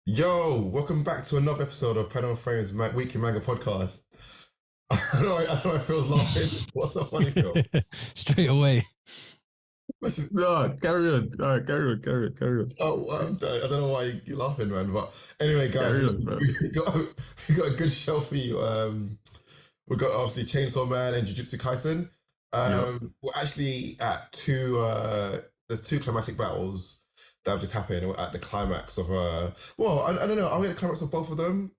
Yo, welcome back to another episode of Pen and Frames Weekly Manga Podcast. I know it feels laughing. What's so funny, Phil? Straight away. Listen, No, carry on. All right, carry on. I don't know why you're laughing, man. But anyway, guys, Carry on, bro. we got a good show for you. We got obviously Chainsaw Man and Jujutsu Kaisen. We're actually at there's two climatic battles that have just happened. We're at the climax of I don't know. Are we at the climax of both of them?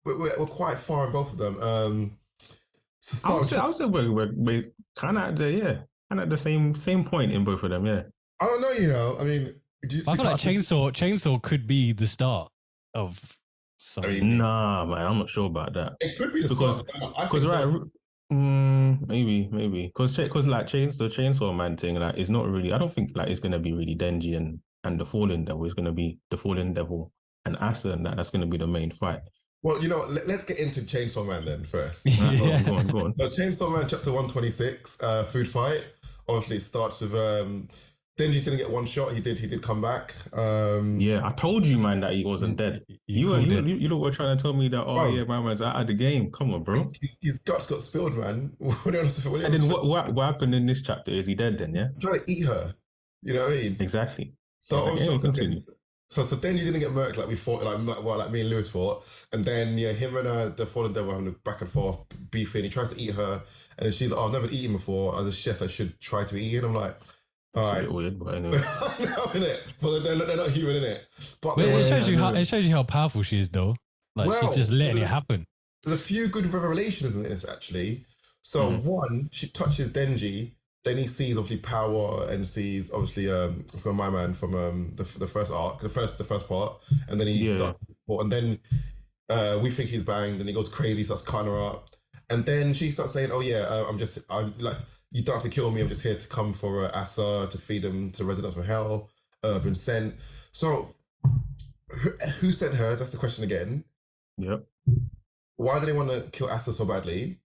We're quite far in both of them. I would say we're kind of at the same point in both of them. Yeah. I don't know. I mean, I feel like Chainsaw could be the start of something. Nah, man, I'm not sure about that. It could be the start. Because maybe because like Chainsaw Man thing like is not really. I don't think like it's gonna be really Denji and the Fallen Devil. It's gonna be the Fallen Devil and Asa, and that's gonna be the main fight. Well, let's get into Chainsaw Man then first. Right, go on. So Chainsaw Man chapter 126, food fight. Obviously, it starts with Denji didn't get one shot. He did come back. Yeah, I told you, man, that he wasn't dead. You were trying to tell me that. Oh, yeah, my man's out of the game. Come on, bro. His guts got spilled, man. And then what happened in this chapter? Is he dead then? Yeah, trying to eat her. You know what I mean? Exactly. So also continue. So Denji didn't get murked like we thought, like me and Lewis thought. And then him and the Fallen Devil having a back and forth beefing. He tries to eat her, and then she's like, "Oh, I've never eaten before. As a chef, I should try to eat." And I'm like, all right. It's a bit weird, but anyway. I know, innit? But they're not human, innit? But it shows you how powerful she is, though. Like she's just letting it happen. There's a few good revelations in this actually. So one, she touches Denji. Then he sees obviously power and sees obviously from my man from the first arc, the first part, and then he starts, and then we think he's banged, and he goes crazy, starts cutting her up, and then she starts saying, "Oh yeah, I'm like you don't have to kill me. I'm just here to come for Asa to feed him to the residents of hell. Been sent." So who sent her? That's the question again. Yep. Why do they want to kill Asa so badly?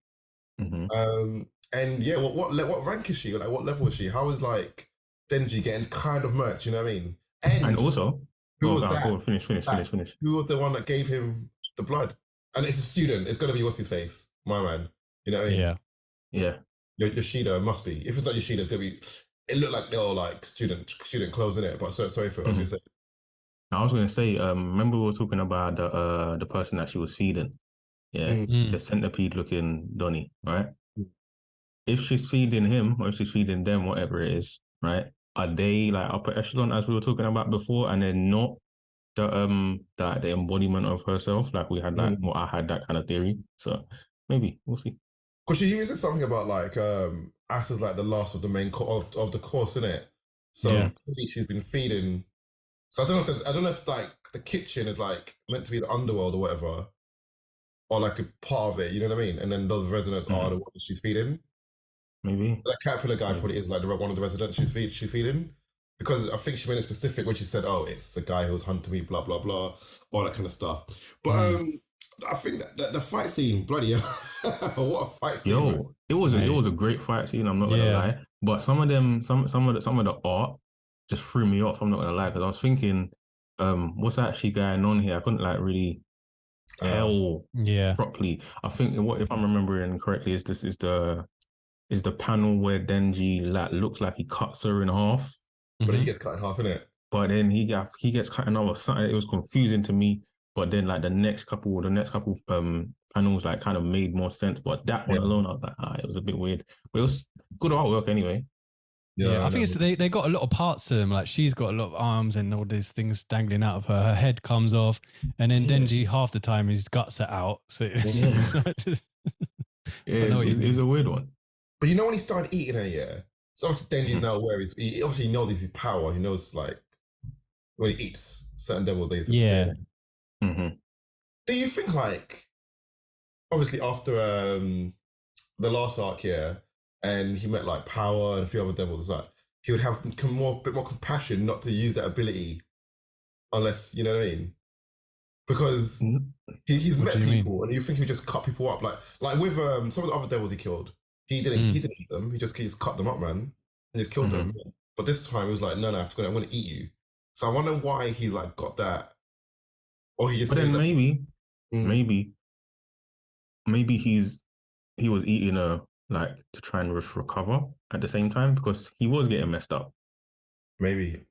And yeah, what rank is she? Like, what level is she? How is like Denji getting kind of merch? You know what I mean? And also, who was that? Go on, finish. Who was the one that gave him the blood? And it's a student. It's gonna be what's his face, my man. You know what I mean? Yeah. Yoshida must be. If it's not Yoshida, it's gonna be. It looked like they're all like student clothes in it. But sorry for what I was gonna say. I was gonna say, remember we were talking about the person that she was feeding, the centipede looking Donnie, right? If she's feeding him or if she's feeding them, whatever it is, right? Are they like upper echelon as we were talking about before, and they're not the embodiment of herself? Like we had I had that kind of theory. So maybe we'll see. Because she even said something about like Asa's like the last of the main of the course, innit? So clearly she's been feeding. So I don't know if like the kitchen is like meant to be the underworld or whatever, or like a part of it. You know what I mean? And then those residents are the ones she's feeding. Maybe that caterpillar guy probably is like one of the residents she's feeding, because I think she made it specific when she said, "Oh, it's the guy who was hunting me," blah blah blah, all that kind of stuff. But I think that the fight scene, bloody hell, what a fight scene! Yo, man. it was a great fight scene. I'm not gonna lie, but some of the art just threw me off. I'm not gonna lie, because I was thinking, what's actually going on here? I couldn't like really tell properly. I think if I'm remembering correctly, is the panel where Denji like looks like he cuts her in half, but he gets cut in half, innit? But then he gets cut in half. Something it was confusing to me. But then like the next couple panels like kind of made more sense. But that one alone, I was like, it was a bit weird. But it was good artwork anyway. Yeah, I think they got a lot of parts to them. Like she's got a lot of arms and all these things dangling out of her. Her head comes off, and then Denji half the time his guts are out. So it's a weird one. But when he started eating her, so Denji's now aware. He obviously knows his power. He knows like when he eats certain devil days. Yeah. Do you think like obviously after the last arc and he met like power and a few other devils, like he would have a bit more compassion not to use that ability unless, you know what I mean? Because he's met people and you think he would just cut people up like with some of the other devils he killed. He didn't eat them. He just cut them up, man, and just killed them. But this time he was like, no, I'm going to eat you. So I wonder why he like got that Or he just But says then that, maybe he was eating her like to try and recover at the same time because he was getting messed up. maybe.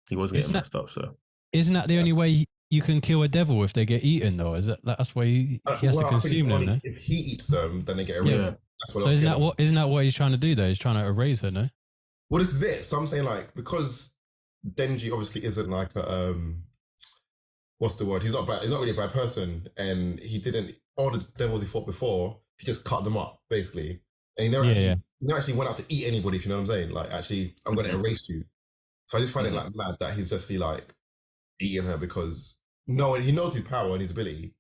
He was getting messed up. So isn't that the only way you can kill a devil if they get eaten though? Is that's why he has to consume them? No? If he eats them, then they get erased. Yeah. That's what. So isn't that what he's trying to do though? He's trying to erase her, no? Well, this is it. So I'm saying like because Denji obviously isn't like a what's the word? He's not bad. He's not really a bad person, and he didn't. All the devils he fought before, he just cut them up basically, and he never actually went out to eat anybody. If you know what I'm saying? Like, actually, I'm going to erase you. So I just find it like mad that he's just like eating her because he knows his power and his ability,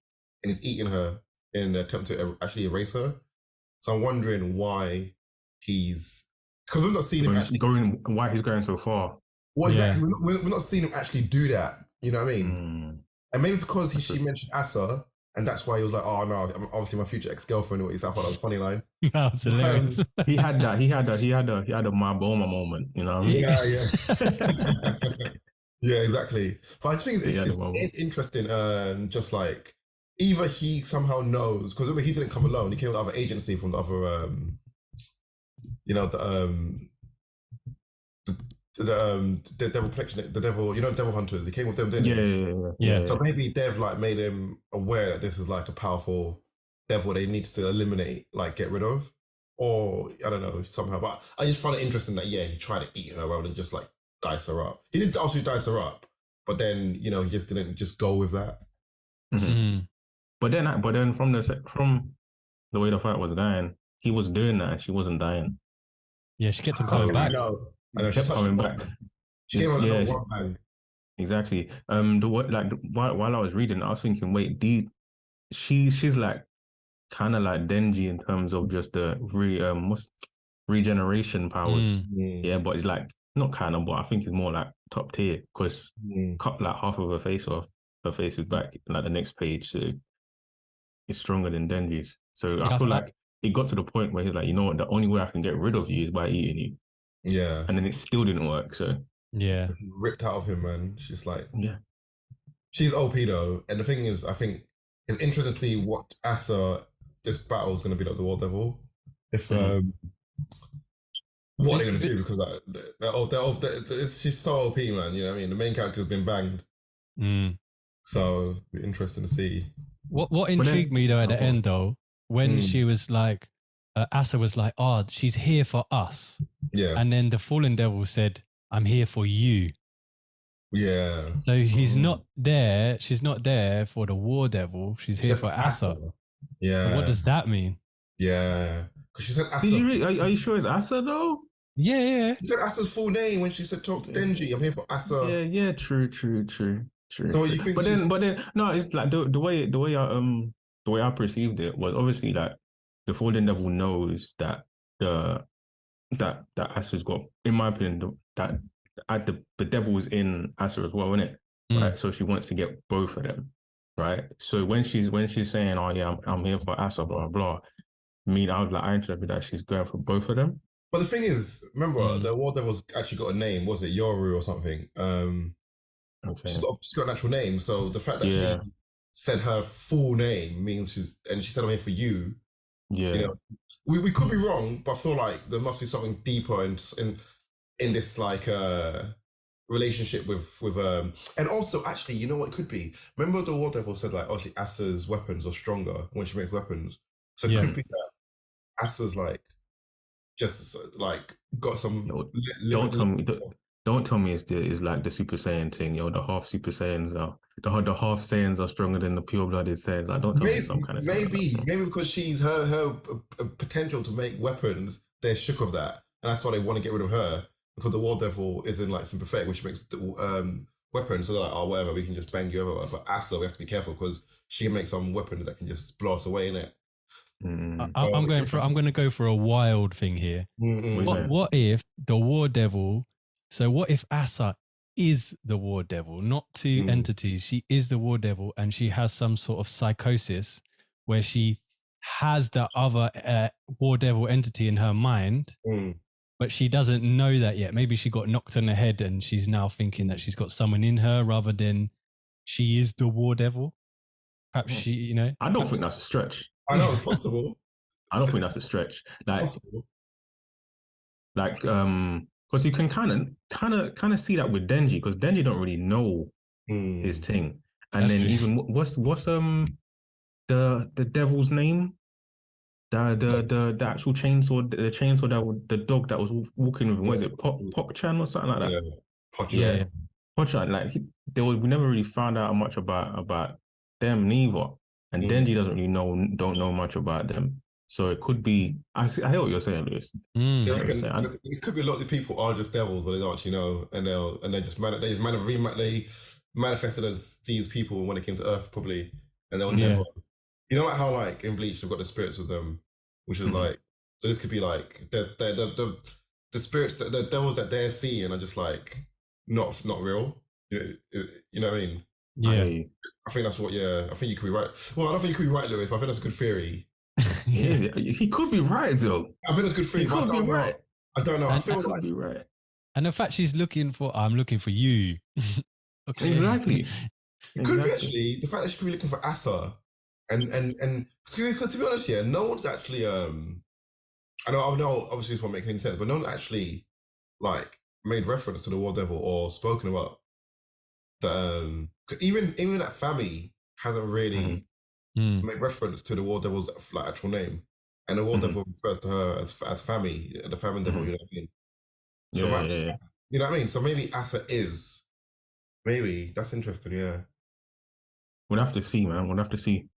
and he's eating her in an attempt to actually erase her. So I'm wondering why because we've not seen him why he's going so far. Well, exactly. We're not seeing him actually do that. You know what I mean? And maybe because she mentioned Asa, and that's why he was like, "Oh no, obviously my future ex-girlfriend." What he said, I thought that was a funny line. That was hilarious. He had a Marboma moment. You know what I mean? Yeah. Yeah, exactly. But I think it's interesting. Just like either he somehow knows because remember he didn't come alone. He came with the other agency from the other, the devil collection, the devil, devil hunters. He came with them, didn't he? Yeah. So maybe Dev like made him aware that this is like a powerful devil that he needs to eliminate, like get rid of, or I don't know somehow. But I just find it interesting that he tried to eat her rather than just like dice her up. He did also dice her up, but then he just didn't just go with that. Mm-hmm. But then from the way the fight was going, he was doing that and she wasn't dying. Yeah, she kept on coming back. I know, she kept coming back. She came on one bang. Exactly. While I was reading, I was thinking, wait, she's like kind of like Denji in terms of just the regeneration powers. Yeah, but it's like not kind of, but I think it's more like top tier because cut like half of her face off. Her face is back like the next page, so it's stronger than Denji's. So I feel like it got to the point where he's like, you know what, the only way I can get rid of you is by eating you. Yeah. And then it still didn't work, so. Yeah. Ripped out of him, man. She's like... Yeah. She's OP, though. And the thing is, I think it's interesting to see what this battle is going to be like the War Devil. If... what are they going to do? Because she's so OP, man. You know what I mean? The main character's been banged. So, it'll be interesting to see. What intrigued me, though, at the end, though, when she was like... Asa was like, "Oh, she's here for us." Yeah. And then the fallen devil said, "I'm here for you." Yeah. So he's not there. She's not there for the war devil. She's here for Asa. Yeah. So what does that mean? Yeah. Because she said Asa. Are you sure it's Asa though? Yeah. She said Asa's full name when she said talk to Denji. I'm here for Asa. Yeah. True. So what you think? But then, no, it's like the way I perceived it was obviously like. The fallen devil knows that that Asa's got, in my opinion, that the devil is in Asa as well, isn't it? Right. So she wants to get both of them, right? So when she's saying, "Oh yeah, I'm here for Asa," blah blah, I interpret that she's going for both of them. But the thing is, remember the War Devil's actually got a name. Was it Yoru or something? Okay. She's got an actual name. So the fact that she said her full name means she said, "I'm here for you." Yeah, we could be wrong, but I feel like there must be something deeper in this like relationship with and also actually, you know what it could be? Remember the War Devil said like obviously Asa's weapons are stronger when she makes weapons, so it could be that Asa's like just like got some. Don't tell me it's like the Super Saiyan thing, the half Super Saiyans are the half Saiyans are stronger than the pure blooded Saiyans. Like, don't tell me some kind of maybe because she's her potential to make weapons, they're shook of that, and that's why they want to get rid of her because the War Devil is in like sympathetic, which makes weapons. So they're like, oh whatever, we can just bang you over. But Asa, we have to be careful because she can make some weapons that can just blow us away, innit? I'm going to go for a wild thing here. What if the War Devil? So what if Asa is the War Devil, not two entities? She is the War Devil, and she has some sort of psychosis where she has the other War Devil entity in her mind, but she doesn't know that yet. Maybe she got knocked on the head, and she's now thinking that she's got someone in her rather than she is the War Devil. Perhaps she, you know. I don't think that's a stretch. I know it's possible. I don't think that's a stretch. Like, possible. Like, because you can kind of see that with Denji, because Denji don't really know his thing, and that's then true. Even what's the devil's name? The actual chainsaw, the chainsaw the dog that was walking with him, was it Pok-chan or something like that? Yeah, Pok-chan. Like we never really found out much about them neither, and Denji doesn't really don't know much about them. So it could be. I hear what you're saying, Lewis. So it could be a lot of people are just devils, but they don't actually know, and they manifested as these people when they came to Earth, probably, and they'll never. You know, like how like in Bleach they've got the spirits with them, which is like, so this could be like the spirits, the devils that they're seeing are just like not real. You know what I mean? Yeah. I think that's what. Yeah, I think you could be right. Well, I don't think you could be right, Lewis, but I think that's a good theory. Yeah, he could be right though. I think that's a good theory. He could be right. I don't know. I feel could be right. And the fact I'm looking for you. Okay. Exactly. It could be actually the fact that she could be looking for Asa. And because to be honest, no one's actually I know obviously this won't make any sense, but no one actually like made reference to the War Devil or spoken about the even that Fami hasn't really made reference to the War Devil's like actual name, and the War Devil refers to her as Fami, the Famine Devil. You know what I mean? So you know what I mean? So maybe Asa is. Maybe that's interesting. Yeah. We'll have to see, man. We'll have to see.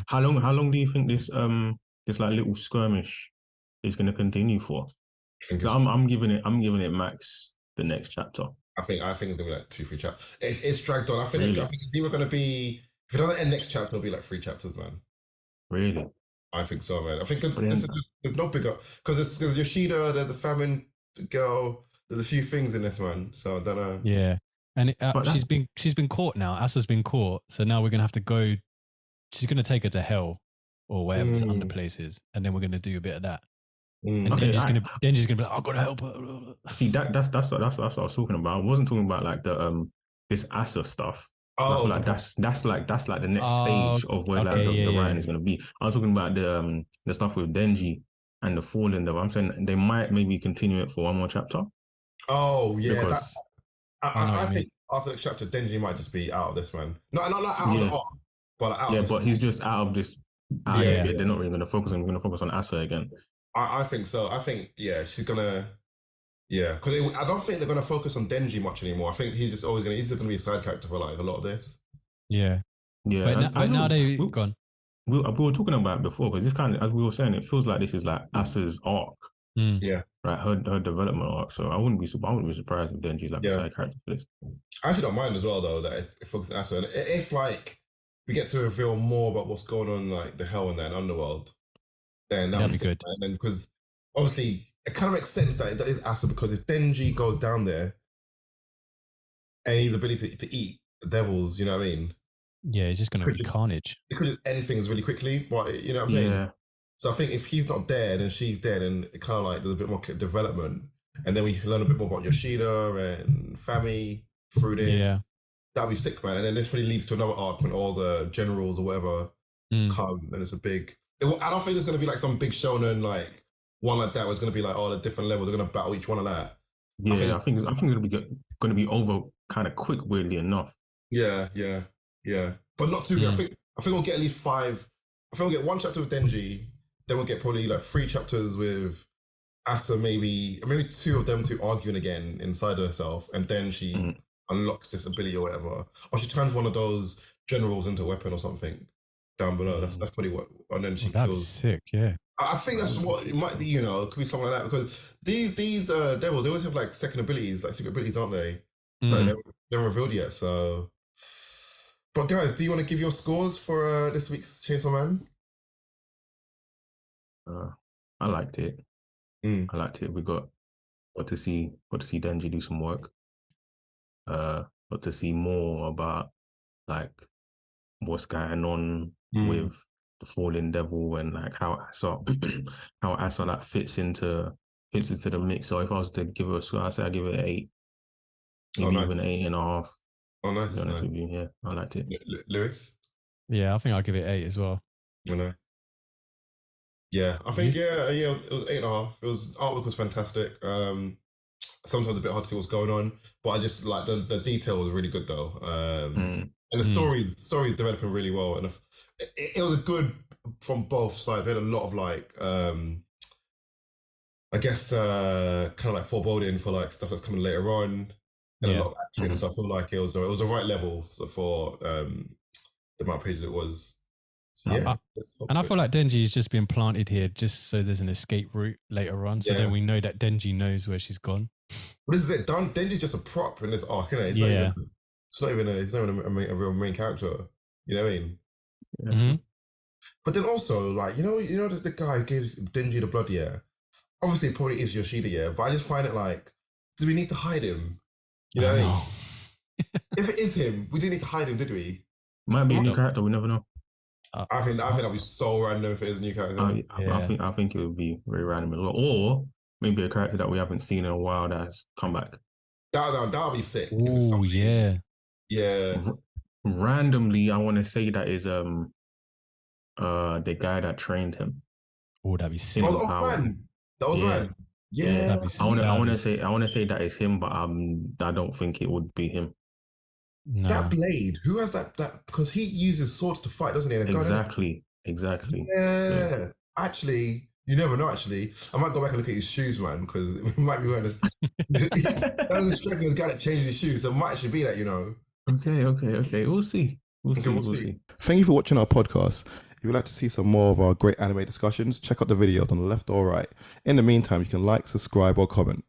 How long do you think this like little skirmish is going to continue for? I'm giving it max the next chapter. I think it's going to be like 2-3 chapters. It's dragged on. I think it's either going to be, if it doesn't end next chapter, it'll be like 3 chapters, man. Really? I think so, man. I think there's no bigger, because there's Yoshida, there's the famine girl, there's a few things in this, man. So I don't know. Yeah. And she's been caught now. Asa's been caught, so now we're gonna have to go. She's gonna take her to hell or wherever the under places, and then we're gonna do a bit of that. And Denji's gonna be like, "I've got to help her." See, that's what I was talking about. I wasn't talking about like the this Asa stuff. I feel like that's like the next stage of where the writing is gonna be. I was talking about the stuff with Denji and the Fallen Devil. I'm saying they might maybe continue it for one more chapter. Oh yeah. Because, I think after the chapter, Denji might just be out of this, man. Not out of the arc, but out of this. But he's just out of this. They're not really going to focus on. We're going to focus on Asa again. I think so. I think she's gonna. Yeah, because I don't think they're going to focus on Denji much anymore. I think he's just going to be a side character for like a lot of this. Yeah. But now they've gone. We were talking about it before, because this kind of, as we were saying, it feels like this is like Asa's arc. Yeah, right. Her development arc. So I wouldn't be surprised if Denji's like a side character for this. I actually don't mind as well, though, that it focuses on Asa. And if like we get to reveal more about what's going on, like the hell in that underworld, then that'd be good. And then because obviously it kind of makes sense that is Asa, because if Denji goes down there and he's ability to eat devils, you know what I mean? Yeah, it's just going to be carnage. It could just end things really quickly, but you know what I'm saying? Yeah. So I think if he's not dead and she's dead, and it kind of like there's a bit more development, and then we learn a bit more about Yoshida and Fami through this. Yeah. That'd be sick, man. And then this probably leads to another arc when all the generals or whatever come, and it's a big. I don't think there's going to be like some big shonen like one like that. Where it's going to be like all the different levels. They're going to battle each one of that. Yeah, I think it's going to be over kind of quick, weirdly enough. Yeah, but not too. I think we'll get at least 5. I think we'll get 1 chapter with Denji. Then we'll get probably like 3 chapters with Asa, maybe 2 of them to arguing again inside herself, and then she unlocks this ability or whatever, or she turns one of those generals into a weapon or something down below. That's probably what, and then she kills. Sick, yeah. I think that's what it might be. You know, it could be something like that, because these devils, they always have like second abilities, like secret abilities, aren't they? Like they're revealed yet. So, but guys, do you want to give your scores for this week's Chainsaw Man? I liked it. I liked it. We got to see Denji do some work. Got to see more about like what's going on with the Fallen Devil, and like how Asa like fits into the mix. So if I was to give it a score, I'd say I'd give it an 8. Maybe even 8.5. Oh, nice. To be honest with you, yeah, I liked it. Lewis? Yeah, I think I'll give it 8 as well. You know. Yeah, I think it was 8.5. It was artwork was fantastic. Sometimes a bit hard to see what's going on, but I just like the detail was really good though. And the story's developing really well, and it was a good from both sides. We had a lot of like I guess kind of like foreboding for like stuff that's coming later on, and a lot of action. So I feel like it was the right level for the amount of pages it was. So, yeah, and I feel like Denji is just being planted here just so there's an escape route later on. So then we know that Denji knows where she's gone. But this is it. Denji's just a prop in this arc, isn't it? It's not even a real main character. You know what I mean? Mm-hmm. But then also, like, you know the guy who gives Denji the blood, obviously it probably is Yoshida, but I just find it like, do we need to hide him? You know what I mean? If it is him, we didn't need to hide him, did we? Might be a new character, we never know. I think that'd be so random if it is a new character. I think it would be very random as well. Or maybe a character that we haven't seen in a while that's come back. That'll be sick. Oh, yeah. Yeah. Randomly, I want to say that is the guy that trained him. Oh, that'd be sick. The old man. Yeah. I want to say that is him, but I don't think it would be him. No. That blade, who has that because he uses swords to fight, doesn't he? Exactly. Yeah. So. Actually, you never know, actually. I might go back and look at his shoes, man, because it might be wearing this. That doesn't strike me as a guy that changes his shoes, so it might actually be that, you know. Okay. We'll see. We'll see. Thank you for watching our podcast. If you'd like to see some more of our great anime discussions, check out the videos on the left or right. In the meantime, you can like, subscribe, or comment.